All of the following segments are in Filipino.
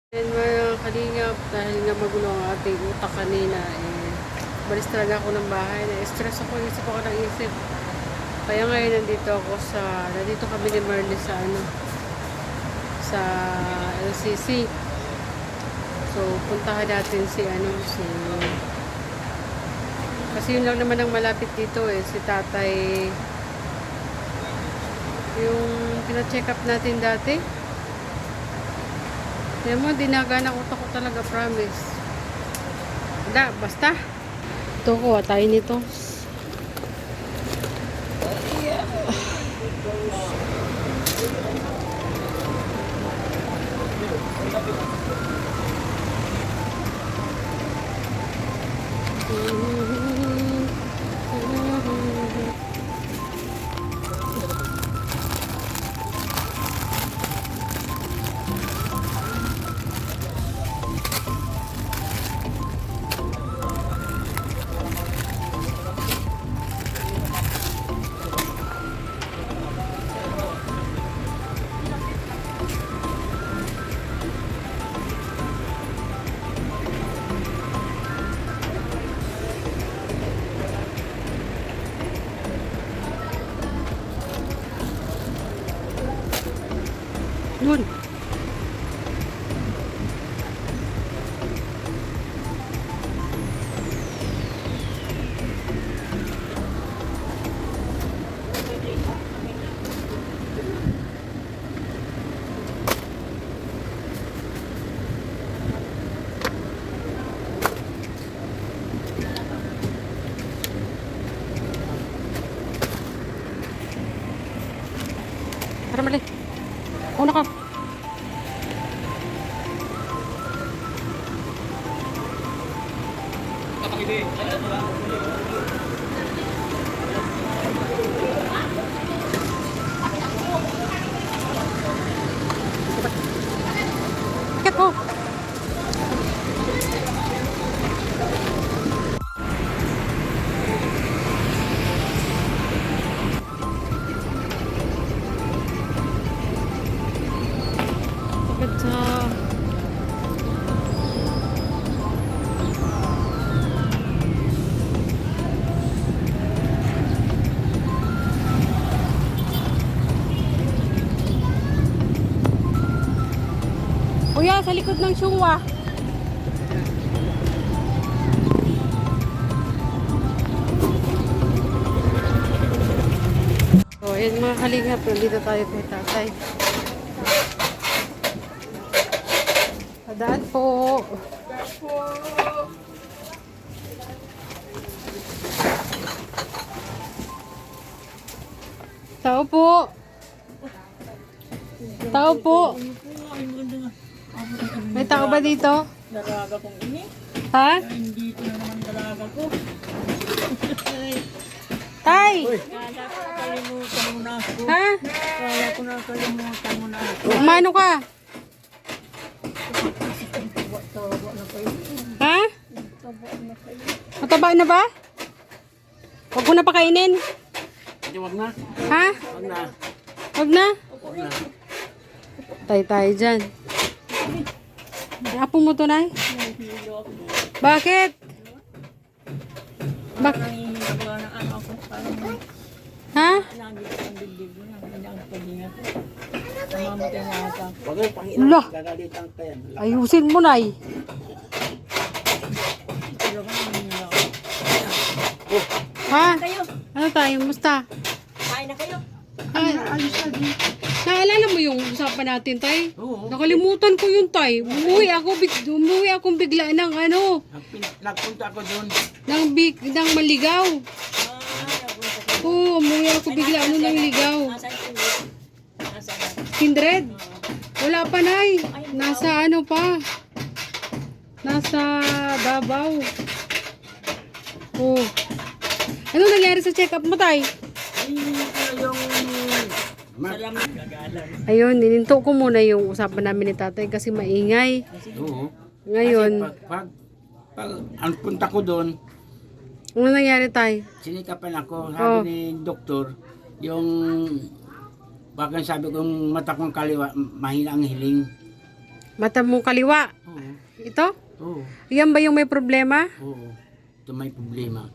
And mga kalingap, dahil nga magulo ang ating utak kanina, balis talaga ako ng bahay. Na-stress ako, isip ako ng isip. Kaya ngayon nandito kami ni Marley sa LCC. So, puntahan natin kasi yun lang naman ang malapit dito si tatay, yung pina-check up natin dati. Kaya mo, dinaga ng utak ko talaga, promise. Basta. Ito, kuha tayo nito. Yun. Tara, Marley. Una ka. Akit mo. Akit sa... Kuya, sa likod ng syungwa. So, ayan mga kalingap, nandito tayo kay tatay. Padaan po. Tao po. Tao po. May tao ba dito? Dalaga kong ini. Ha? Hindi ko na naman dalaga ko. Tay! Kala ko nakalimutan mo na ako. Ha? Kala ko nakalimutan mo na ako. Umano ka? Tawa na kayo. Ha? Tawa na kayo. Mataba na ba? Huwag mo na pakainin. Hindi, wag na. Ha? Wag na. Huwag na. Wag na. Tay tayo dyan. Apo mo to, Nay? Nahihilo ako. Bakit? Parang nahihilo na ano ako. Parang Ha? nagigit ang dibdib mo. Hindi ang paghinga ko. Namamatay na ako. Wag na, panginan. Lah. Gagalitan ka yan. Ayusin mo, Nay. Pero kung nahihilo ako. Ha? Kayo. Ano tayo? Musta? Kain na kayo. Naalala mo yung usapan natin, Tay? Oo. Nakalimutan ko yun, Tay. Umuwi akong bigla ng Nagpunta ako doon. ng maligaw. Nagpunta kayo. Oo, umuwi ako bigla ng ligaw. Nasaan kayo? Nasaan? Kindred? Wala pa, Nay. Nasa Nasa Davao. Oh. Ano nangyari sa check-up mo, Tay? Yung salamat gagalan. Ayun, nininto ko muna yung usapan namin ni tatay kasi maingay. Oo. Ngayon, Kasi pag ang punta ko doon, ano nangyari, Tay? sinikapan ako. Oh. Sabi ni doktor, yung bakit sabi kong mata kong kaliwa, mahina ang hiling. Mata mong kaliwa. Oo. Ito? Oo. Yan ba yung may problema? Oo. Ito may problema.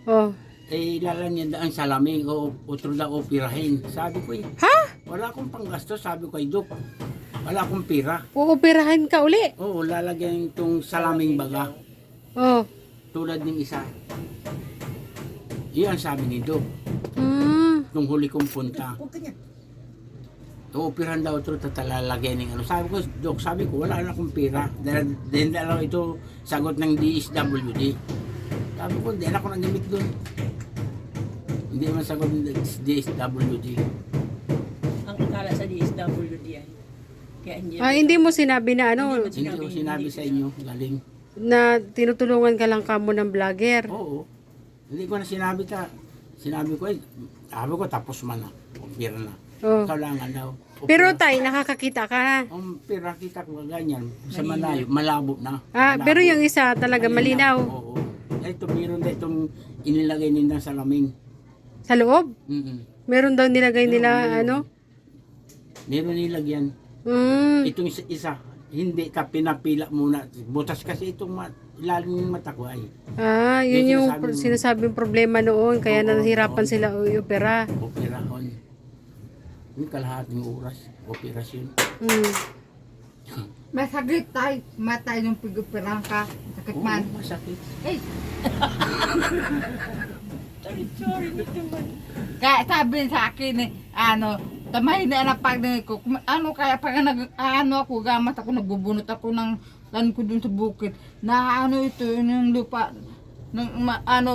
Oh. Eh, lalanyan ang salaming o otro daw operahin. Sabi ko eh, Ha? wala akong panggasto. Sabi ko ay Dok, wala akong pira. Uoperahan ka uli? Oo, lalagyan itong salaming baga. Oh. Tulad ng isa. Iyan sabi ni Dok. Nung huli kong punta. Operahan daw ito talalagyan ng ano. Sabi ko, Dok, sabi ko, wala na akong pira. Dahil dalaw ito sagot ng DSWD. Sabi ko, hindi na ako nagamit doon. Hindi naman sagot ng DSWD. Ang akala sa DSWD ay. Kaya hindi. Hindi mo sinabi na ano, Hindi ko sinabi sa inyo, galing. na tinutulungan ka lang kamo ng vlogger. Oo. Hindi ko na sinabi ka. Sinabi ko, sabi ko, tapos man na. Pira na. Oh. Kailangan daw. Pero tay, nakakakita ka na. Ang pira kita ko ganyan, sa malayo, malabo na. Ah, Malabo. pero yung isa talaga malinaw. Oo. Ito, meron na itong inilagay nila sa laming. Sa loob? Mm-mm. Meron daw nilagay nila Meron. ano? Meron nilagyan. Itong isa, hindi ka pinapila muna. Butas kasi itong ilalim ng mata ko ay. Ah, yun Yung yung sinasabi mo. sinasabing problema noon. Kaya Oo, nahihirapan oo. sila i-opera. Operahon. Yung kalahating oras, operasyon. Mm. Masakit tayo, matay yung pigupirang ka. Sakit Oo, man. masakit. Eh, Sorry, dito man. kaya sabi sa akin eh, tamay na na pag ko, kaya pag ako, gamat ako, nagbubunot ako ng lan ko dun sa bukid. Na ito, yung lupa,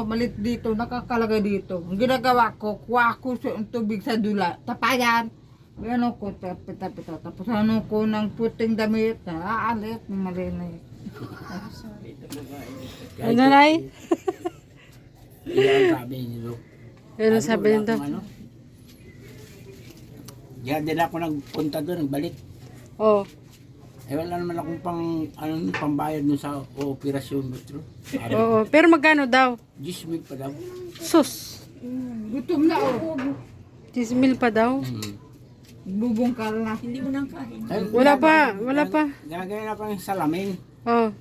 malit dito, nakakalagay dito. Ang ginagawa ko, kuha ko sa tubig sa dula, tapayan. Ko, tapita. Tapos ko ng puting damit, aalit, malinis. Sorry, ito babae. Ano, Nay? Iyan sabi ni Dok. Ano sabi wala nito? akong ano? Diyan din ako nagpunta doon, nagbalik. Oh. Eh wala naman akong pambayad dun sa operasyon Butro. Oo. Pero magkano daw? 10,000 pa daw. Sus. Gutom na ako. 10,000 pa daw? Bubungkal na. Hindi mo nang kain. Ay, Wala pa. Wala pa. Gagawin ako ng salamin. Oh.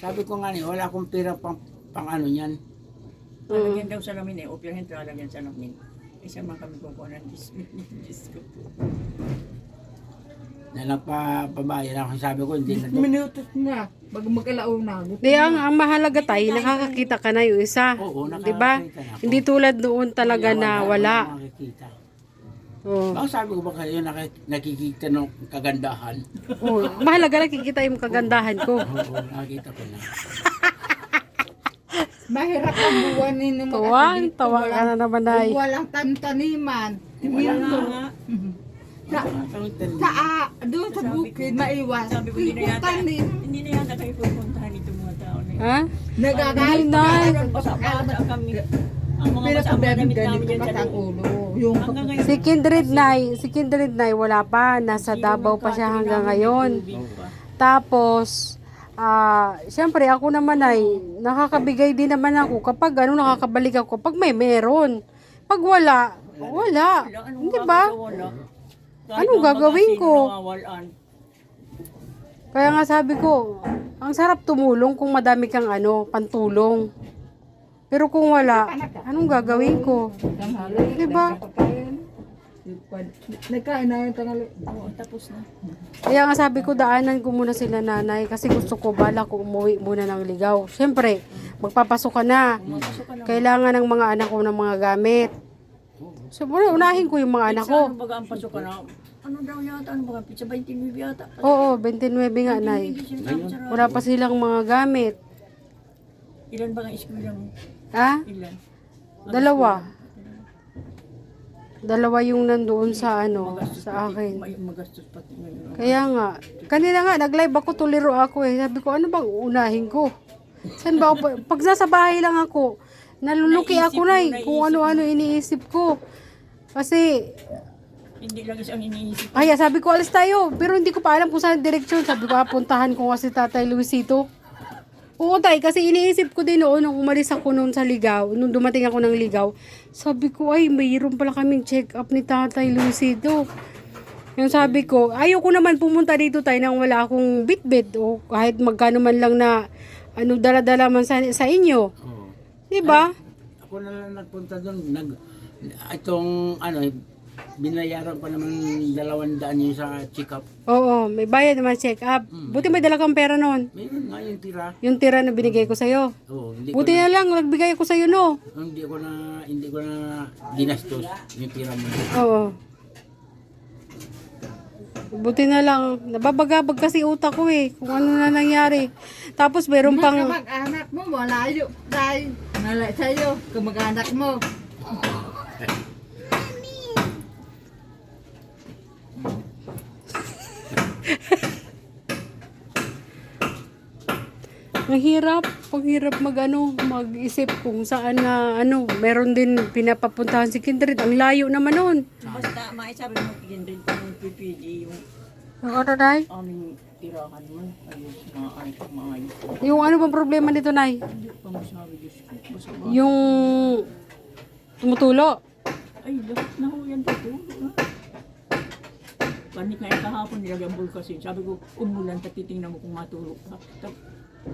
Sabi ko nga wala akong pera pang ano yan. Lalagyan daw sa lamin eh. Operahin lalagyan sa lamin. Isa man kami kukuha ng Diyos ko po. Na nagpabayad ako. Sabi ko hindi na Dok. Minutos na. Bago magkalaw na. Di, ang mahalaga tayo, nakakakita ka na yung isa. Oo, Di ba? nakakita na ako. Hindi tulad doon talaga na wala. Nakikita. Oh. Baka sabi ko ba kayo nakikita ng kagandahan? Oh. Mahalaga nakikita yung kagandahan ko. Oo, nakikita ko na. Mahirap ang buwanin ng mga Tuwang, dito. tawa ka na naman, Nay. Walang taniman. Wala nga. Doon sa bukid, maiwas. Sabi ko, hindi na yata. Tanim. Hindi na yata kayo pupuntahan itong mga tao na yun. Ha? Nagagalit Hindi, Nay. Basa kami. Ang mga basa ang damit namin dyan sa ang loob. ulo. Yung Hanggang ngayon. Si Kindred Nay, wala pa. Nasa Davao pa siya hanggang ngayon. Tapos, siyempre ako naman ay nakakabigay din naman ako kapag nakakabalik ako kapag may meron. Pag wala, wala. Hindi ba? Anong gagawin ko? Kaya nga sabi ko, ang sarap tumulong kung madami kang pantulong. Pero kung wala, anong gagawin ko? Di ba? nagkain na yung tangali. Oo, tapos na. Kaya nga sabi ko, daanan ko muna sila nanay kasi gusto ko bala ko umuwi muna ng Ligaw. Siyempre, magpapasok ka na. Kailangan ng mga anak ko ng mga gamit. So, unahin ko yung mga anak ko. Ano baga ang pasok ka na? Ano daw yata? Ano baga? Pizza 29 yata? Oo, 29 nga, nay. Wala pa silang mga gamit. Ilan ba ang eskwela mo? Ha? Ilan? Dalawa yung nandoon sa sa akin. Magastos pati ngayon. Kaya nga, kanina nga, nag-live ako, tuliro ako eh. Sabi ko, ano bang uunahin ko? Saan ba ako? Pag nasa bahay lang ako, naluluki ako na kung ano-ano iniisip ko. Kasi, Hindi lang isang iniisip. kaya sabi ko, alis tayo. Pero hindi ko pa alam kung saan direksyon. Sabi ko, puntahan ko nga si Tatay Luisito. Oo tay, kasi iniisip ko din noon nung umalis ako noon sa Ligaw, nung dumating ako ng Ligaw, sabi ko ay mayroon pala kaming check up ni Tatay Luisito. Yung sabi ko, ayoko naman pumunta dito tayo nang wala akong bitbit o kahit magkano man lang na ano dala-dala man sa inyo. Oo. Di ba? Ako na lang nagpunta doon. Itong ano, binayaran ko naman 200 yung sa check-up. Oo, may bayad naman check up. Buti may dala kang pera noon. Mayroon nga yung tira. Yung tira na binigay ko sa'yo. Oo, Buti na lang, nagbigay ko sa'yo, no? hindi ko na ginastos yung tira mo. Oo. Buti na lang, nababagabag kasi utak ko eh, kung ano na nangyari. Tapos meron pang, Kamag-anak mo, malayo. Dahil, malay sa'yo, kamag-anak mo. paghirap mag-isip kung saan na, meron din pinapapuntahan si Kindred. Ang layo naman nun. Basta, maisabi mo, Kindred, kung PPG yung Ano, Nay? aming tirahan mo. Ayos, maayos. Yung ano bang problema nito, Nay? Hindi ko pa masabi, Diyos ko. Basta ba? Yung tumutulo. Ay, lahat na ho yan tutulo. Panik na yung kahapon, nilagyan bulkasin. Sabi ko, umulan, titingnan mo kung matulog ka.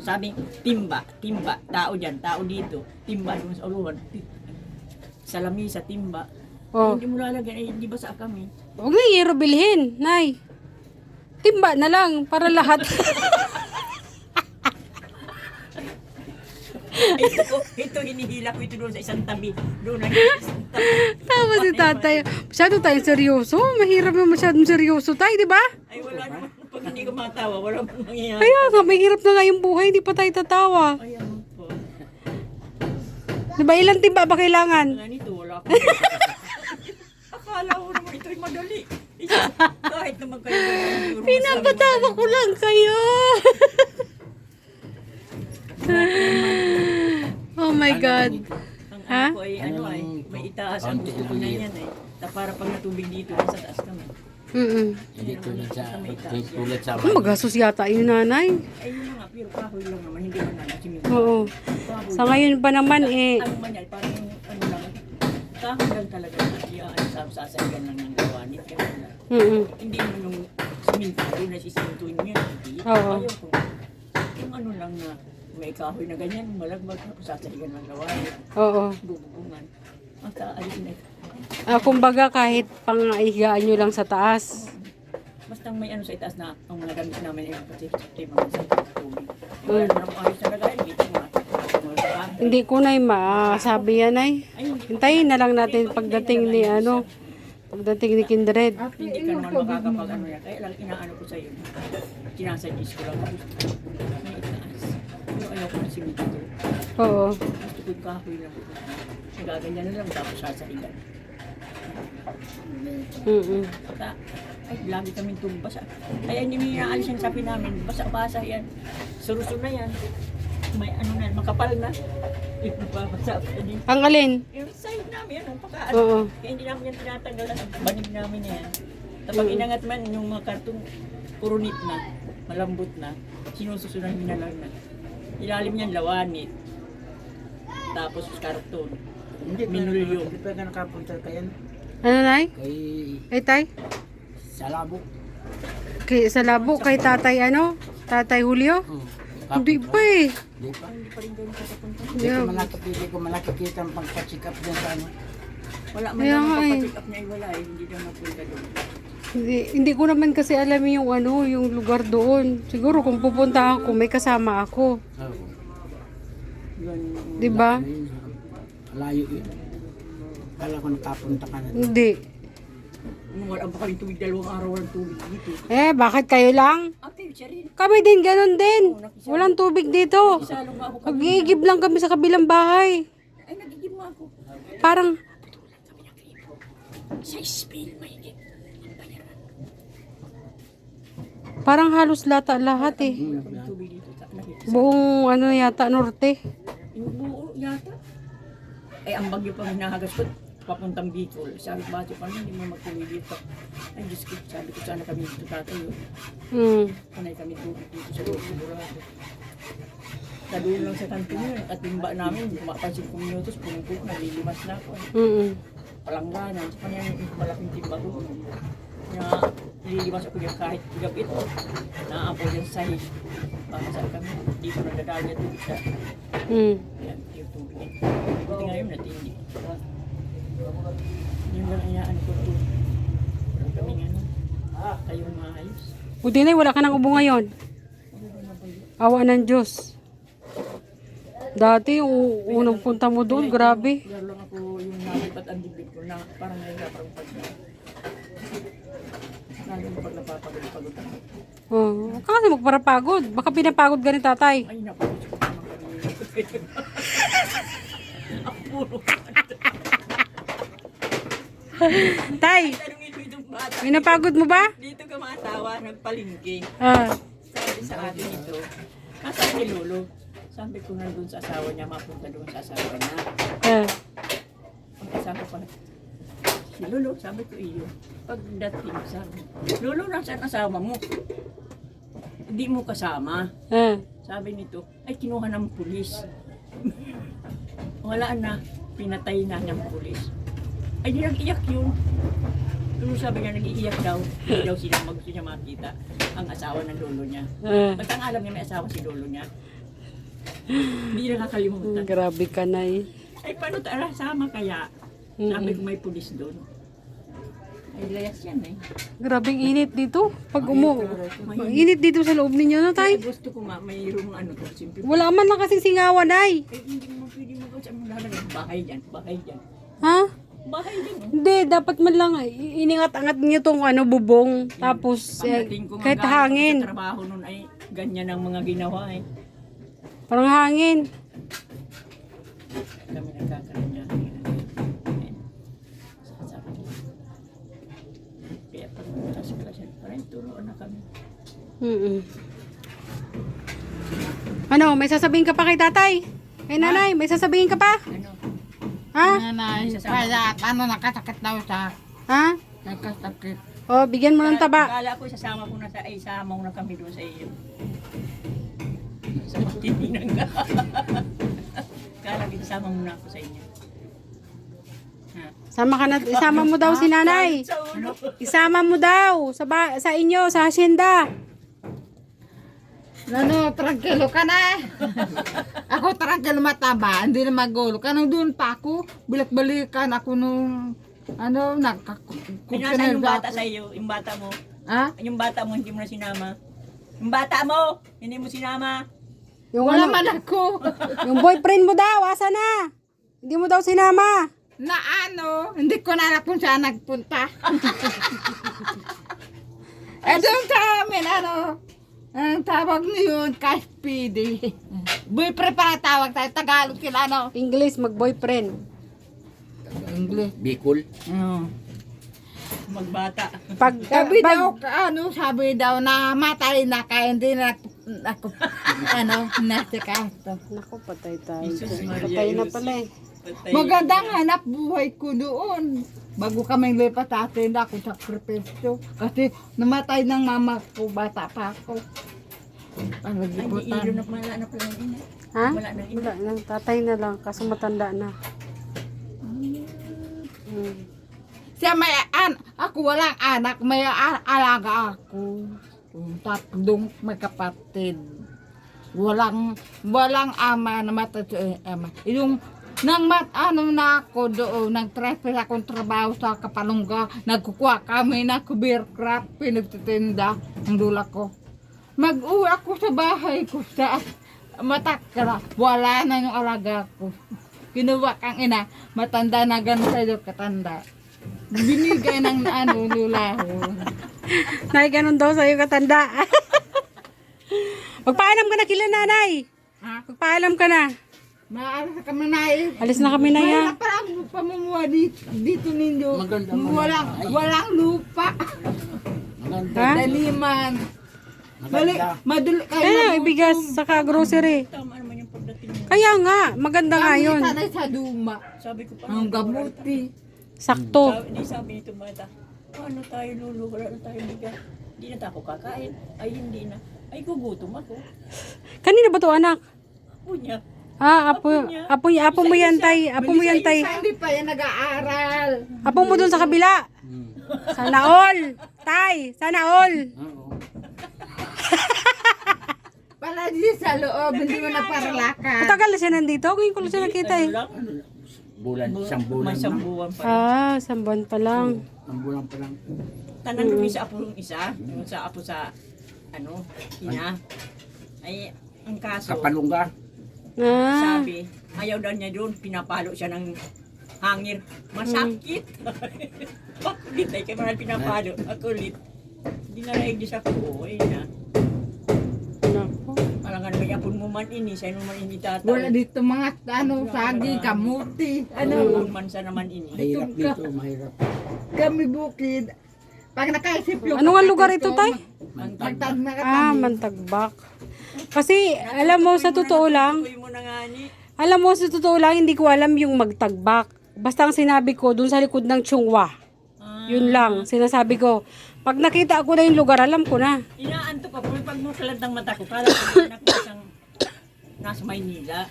Sabi, timba, tao dyan, tao dito. Timba doon sa uluhan. Sa lamisa, timba. Oh. Hindi mo lalagyan, eh, hindi ba sa kami? Huwag na hiro bilhin, Nay. Timba na lang, para lahat. ito hinihila ko ito doon sa isang tabi. Doon lang isang tabi. Tama si tatay. Masyado tayong seryoso. Mahirap na masyadong seryoso tayo, di ba? Ay, wala naman. Pag hindi ko matawa, wala pong mangyayari. Kaya nga, mahirap na nga yung buhay. Di pa tayo tatawa. Ay, ano po. Di ba, ilang timba ba kailangan? Wala nito, wala akong akala ko naman ito'y madali. Kahit naman kayo. Pinapatawa ko lang kayo. Oh my God. Ang Ha? ano ko ay ano ay, may itaas ang gusto ko na yan ay. Para pag natubig dito, nasa taas kami. Hindi tulad sa Magastos yata yung nanay. Ay, yun na nga, pero kahoy lang naman, hindi man naman simento. Oo. Kahoy. Sa ngayon pa naman eh. Ano man yan, parang ano lang, kahoy lang talaga. Yan, sasayan lang ng gawanin. Hindi mo yung simento, doon na sisintuin mo yan. Hindi. Oo. Ayaw ko. Yung ano lang na, may kahoy na ganyan, malagmag, tapos sasayan ng gawanin. Oo. Bubungan. Ang taalis na. Kumbaga kahit pangaigaan nyo lang sa taas. Basta may ano sa itaas na ang mga gamit namin ay kasi mga sa tubig. Wala na akong ayos na lagayan, dito nga. Hindi ko na masabi yan ay. Hintayin na lang natin pagdating ni pagdating ni Kindred. Hindi ka naman makakapag ano yan. Kaya lang inaano ko sa iyo. Sinasuggest ko lang. May itaas. Pero ayaw ko na simito. Oo. Gusto ko yung kahoy lang. Nagaganyan na lang tapos sasahigan. Ay, lagi kaming tumbasa. Kaya hindi mo inaalis yung sabi namin. Basa-basa yan. Suruso na yan. May ano na, makapal na. Ipapasa ka din. Ang alin? Yung side namin, ano, pakaan. Oo. Kaya hindi namin yan tinatanggal ang banig namin yan. Tapos inangat man yung mga kartong puro nit na, malambot na, sinususunan mo na lang na. Ilalim niyan lawanit. Tapos karton. Minulyo. Hindi pa ka nakapunta kayan Ano, Nay? kay Ay, tay? sa labo. Sa labo, kay tatay Tatay Julio? Hindi pa eh. Hindi pa. Hindi pa rin ganun kakapunta. Hindi ko malakikita ang pagpa-check up dyan sa ano. Wala man Kaya lang nga eh. papacheck up niya ay wala eh. Hindi daw napunta doon. Hindi ko naman kasi alam yung lugar doon. Siguro kung pupunta ako, may kasama ako. Oo. Ganun. Di ba? Layo yun. Kala ko nakapunta ka na. Hindi. Wala ba kaming tubig, 2 araw walang tubig dito. Bakit kayo lang? Ate, siya rin. Kami din, ganun din. Walang tubig dito. Isalong nga ako kami. Nag-iigib lang kami sa kabilang bahay. Ay, nagigib mo ako. Parang, Sa spill, mahigit. parang halos lahat eh. Wala kaming tubig dito. Nakita. Buong yata, norte. Yung buo yata. Ay, ang bagyo pang hinahagas ko, papuntang Bicol. Sabi ko, bakit pa hindi mo magtuloy dito? Ay, Diyos ko, sabi ko, sana kami dito tatayo. Panay kami tubig dito sa loob, sigurado. Tadoon lang sa kanto yun, at timba namin, mapansin ko minutos, puno-puno, nalilimas na ako. Palangganan, sa kanya yung malaking timba ko. na nililiwas ako yan kahit gabit. Naaapoy yan sa sahig. Baka saan kami, dito na dadalya doon sa yan, yung tubig. Buti ngayon natindi. Yung lang iyaan ko ito. Walang kaming ano, tayong maayos. Buti na wala ka ng ubo ngayon. Awa ng Diyos. Dati, yung unang punta mo doon, grabe. Lalo lang ako yung nalipat ang dibig ko na parang nahihirapan pag na. Lalo na pag napapagod ako. Oh, kasi magparapagod. Baka pinapagod ka ni tatay. Ay, napagod ko naman kanina. Ang puro. Tay, Tanungin mo itong bata. pinapagod mo ba? Dito ka mga tawa, nagpalingki. Ah, Sabi sa atin ito, nasaan si Lolo? Sabi ko nandun sa asawa niya, mapunta doon sa asawa niya. ah. Pagkasama ko pala, si Lolo, sabi ko iyo. Pagdating, sabi, Lolo, nasaan asawa mo? Hindi mo kasama. Ah. Sabi nito, ay kinuha ng pulis. Wala na, pinatay na ng pulis. Ay di nag-iyak yun. Lolo sabi niya, nag-iiyak daw. Hindi daw sila gusto niya makita ang asawa ng lolo niya. Ah. Ba't ang alam niya may asawa si lolo niya? Hindi na kakalimutan. Grabe ka na eh. Ay paano tara, sama kaya? Sabi ko may pulis doon. Ay layas yan eh. Grabing init dito. Pag init dito sa loob ninyo na Ay tay. gusto ko nga, mayroong ano to. Simple. Wala man lang kasing singawan ay. Ay hindi mo pwede mo sa mga lalagay. Bahay dyan, bahay dyan. Ha? Bahay dyan. Oh. Hindi, dapat man lang iningat-angat niyo tong ano bubong. Tapos Pagdating ko nga kahit galing ako hangin. sa trabaho nun ay ganyan ang mga ginawa eh. Parang hangin. Kami nagkakaroon niya. Kaya pag nasa parang turuan na kami. Ano, may sasabihin ka pa kay tatay? Kay nanay, may sasabihin ka pa? Ano? Ha? Nanay, kaya ano nakasakit daw sa Ha? nakasakit. O, bigyan mo ng taba. Kala ko isasama ko na sa isama ko na kami doon sa iyo. Sa magtitinang ka. Kala ko isasama mo na ako sa inyo. Ha? Sama ka na, isama mo daw si nanay. Sa ulo. Isama mo daw sa inyo, sa hacienda. Ano, tranquilo ka na. Ako tranquilo mataba, hindi na magulo. Kanang doon pa ako, balik-balikan ako nung, ano, Pinasa yung bata sa iyo, yung bata mo. Ha? Yung bata mo hindi mo na sinama. Yung bata mo, hindi mo sinama. Yung Wala ano, man ako. yung boyfriend mo daw, asa na? Hindi mo daw sinama. Na ano, hindi ko na alam kung saan nagpunta. Doon sa amin, ano, ang tawag niyon, ka-SPD. Boyfriend pa tawag tayo, Tagalog sila, ano? English, mag-boyfriend. English. Bicol. Magbata. Pag, Sabi pag- daw, sabi daw na matay na kaya hindi na ako, ano, nasa kasto. Naku, patay tayo. Jesus Maria, Patay na Diyos. pala eh. Magandang hanap buhay ko doon. Bago kami lipat atin ako sa prepesto. Kasi namatay ng mama ko, bata pa ako. Ang Ay, di ilo liputan. na wala na pala ng ina. Ha? Wala na ina. Wala lang, tatay na lang, kaso matanda na. Siya may ako walang anak, may alaga ako. Tatlong may kapatid. Walang ama na matay ama. Yung nang na ako doon, nag-transfer akong trabaho sa Kapalungga, nagkukuha kami na beercraft, pinagtitinda ng dula ko. Mag-uwi ako sa bahay ko sa Matakra, wala na yung alaga ko. Kinuha kang ina, matanda na ganun sa'yo katanda. Binigay ng lula ko. Nay, ganun daw sa'yo katanda. Magpaalam ka na kila nanay. Ha? Magpaalam ka na. Maalas ka man na eh. Alis na kami na ya. Mahirap pa ang pamumuha dito ninyo. Maganda mo. Walang lupa. Maganda. Ha? Daliman. Balik, Maganda. madali kayo. Ayun, ibigas saka grocery. Tama naman yung pagdating mo. Kaya nga, maganda nga yun. Sanay sa duma. Sabi ko pa. Ang gamuti. Sakto. Sabi nito bata, ano tayo lulu, wala na tayo bigas. Hindi na tayo kakain. Ay hindi na. Ay gugutom ako. Kanina ba to anak? Punya. Apo mo yan, tay. Apo mo yan, tay. Hindi pa yan nag-aaral. Apo mo dun sa kabila. Sana all. Tay, sana all. Oo. Pala di sa loob, hindi mo na paralakan. Matagal na siya nandito. Ngayon ko lang siya nakita eh. Isang bulan May isang lang. buwan pa. Isang buwan pa lang. Ang bulan pa lang. Tanan kami sa apo yung isa, yung sa apo sa, ina. Ay, ang kaso, Kapalungga. sabi, ayaw daw niya doon, pinapalo siya ng hangir. Masakit. Bakit ay kaya mahal pinapalo? Ako ulit. Hindi na naig di sa ko. Ay na. Nako. Alangan may apon mo man ini, sa'yo mo man ini tataw. Wala dito mga sagi, kamuti. Ano? Mansa naman ini. Mahirap dito, mahirap. Kami bukid. Pag nakaisip yung... Ano nga lugar ito, tay? Magtag na ka. Mantagbak. Kasi, alam mo, sa totoo lang, Uy mo na nga ni. hindi ko alam yung magtagbak. Basta ang sinabi ko, dun sa likod ng Chungwa. Yun lang, sinasabi ko. Pag nakita ako na yung lugar, alam ko na. Inaanto pa, pag mukalat ng mata ko, kala ko anak ko isang nasa Maynila.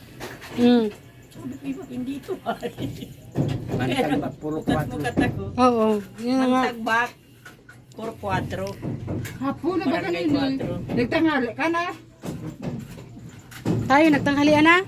Sabi ko, iba, hindi ito. Mantagbak, puro Mukat 4. ako. Oo, yun na nga. Mantagbak, puro 4. Hapon na ba Barangay kanina? Nagtanghali ka na. Tayo, nagtanghalian na?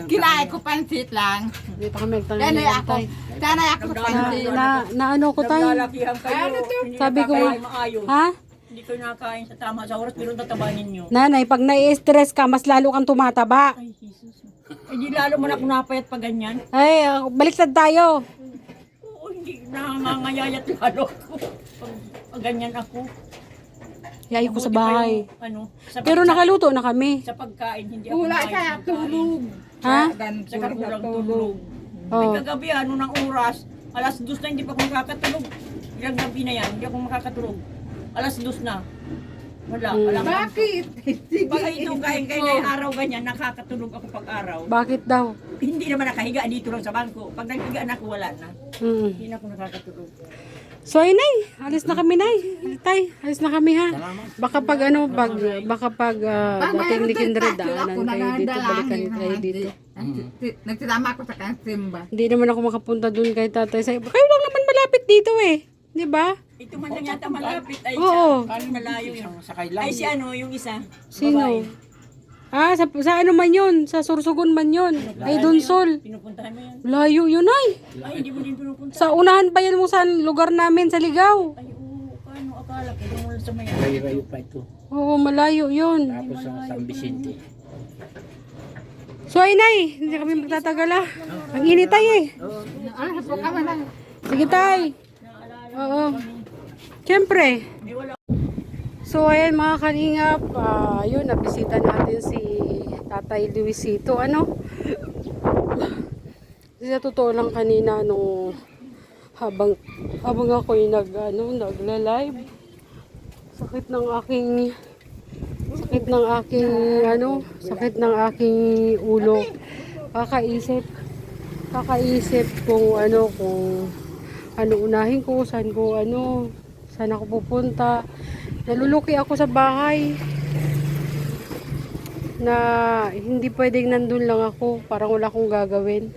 Kinain ko pansit lang. Hindi pa kami Tanay nagtanghalian, ako. tay. Tanay ako sa pansit. Na ano ko, tay? Naglalakihan kayo. Hindi Sabi ko, nakakain maayos. ha? Hindi kayo nakakain sa tama sa oras, pero tatabanin nyo. Nanay, pag nai-stress ka, mas lalo kang tumataba. Ay, Jesus. Eh, di lalo mo na kung napayat pa ganyan. Ay, baliktad tayo. Oo, hindi nangangayayat lalo ako. Pag ganyan ako. Yayo ko sa Mabuti pa bahay. yung, ano, sa, Pero nakaluto na kami. sa pagkain, hindi ako Wala kumain ka ng tulog. Ha? Sa kagulang tulog. Ay, Oh. kagabi, ano ng oras, alas 2 na hindi pa ako makakatulog. Ilang gabi na yan, hindi ako makakatulog. Alas 2 na. Wala. Bakit? Pag ito kain araw ganyan, nakakatulog ako pag araw. Bakit daw? Hindi naman nakahiga dito lang sa bangko. Pag naghiga na ako, wala na. Mm. Hindi na ako nakakatulog. So ay nay, alis na kami nay. Tay, alis na kami ha. Baka pag dating ni Kindred daanan kayo dito, balikan kayo dito. Nagtitama ako sa kansimba. Hindi naman ako makapunta doon kay tatay. Kayo lang naman malapit dito eh. 'Di ba? Ito man lang yata malapit. Ay, Oo. siya. Malayo yun. Sakay lang. Ay, si ano, yung isa. Sino? Sa ano man yun? Sa Sursugon man yun. Ay, Dunsol. Pinupuntahan mo yan. Layo yun ay. Ay, hindi mo din pinupunta. Sa unahan pa yan mo sa lugar namin sa Ligaw. Ay, oo. Paano akala ko? Yung wala sa may... Rayo-rayo pa ito. Oo, malayo yun. Tapos sa San Vicente. So ay nay, hindi kami magtatagal ah. Ang init tayo eh. Ano po ka man? Sige tay. Oo. Siyempre. So ayan mga kalingap, yun, nabisita natin si Tatay Luisito, ano? Sa totoo lang kanina nung habang ako'y nagla-live, sakit ng aking ulo. Kakaisip kung unahin ko, saan ako pupunta. Naluluki ako sa bahay na hindi pwedeng nandun lang ako, parang wala akong gagawin.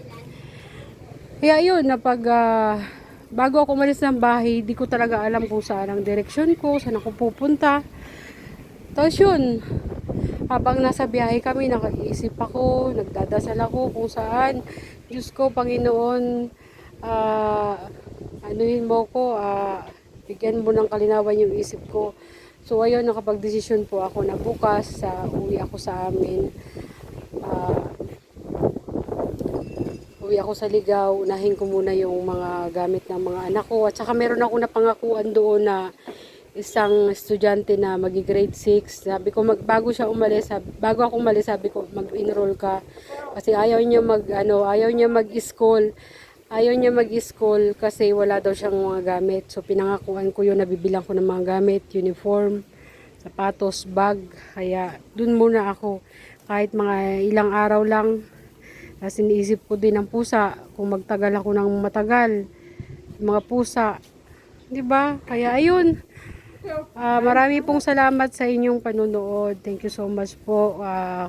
Kaya yun, bago ako umalis ng bahay, di ko talaga alam kung saan ang direksyon ko, saan ako pupunta. Tapos yun, habang nasa biyahe kami, nakaisip ako, nagdadasal ako kung saan. Diyos ko, Panginoon, anuhin mo ko, bigyan mo ng kalinawan yung isip ko. So ayun, nakapag-desisyon po ako na bukas uwi ako sa amin. Uwi ako sa Ligaw, unahin ko muna yung mga gamit ng mga anak ko. At saka meron ako napangakuan doon na isang estudyante na magi-grade 6. Sabi ko bago ako umalis, sabi ko mag-enroll ka kasi ayaw niya mag-school. Ayaw niya mag-school kasi wala daw siyang mga gamit. So pinangakuan ko yun, nabibilang ko ng mga gamit, uniform, sapatos, bag. Kaya dun muna ako kahit mga ilang araw lang. Kasi iniisip ko din ang pusa, kung magtagal ako ng matagal, mga pusa. 'Di ba? Kaya ayun. Marami pong salamat sa inyong panunood. Thank you so much po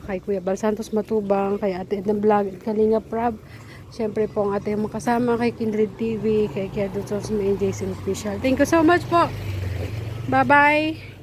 kay Kuya Bal Santos Matubang, kay Ate Edna Vlog, at Kalinga Prab. Siyempre po ang ating mga kasama kay Kindred TV, kay Kedo Sos, may Jason Official. Thank you so much po. Bye-bye.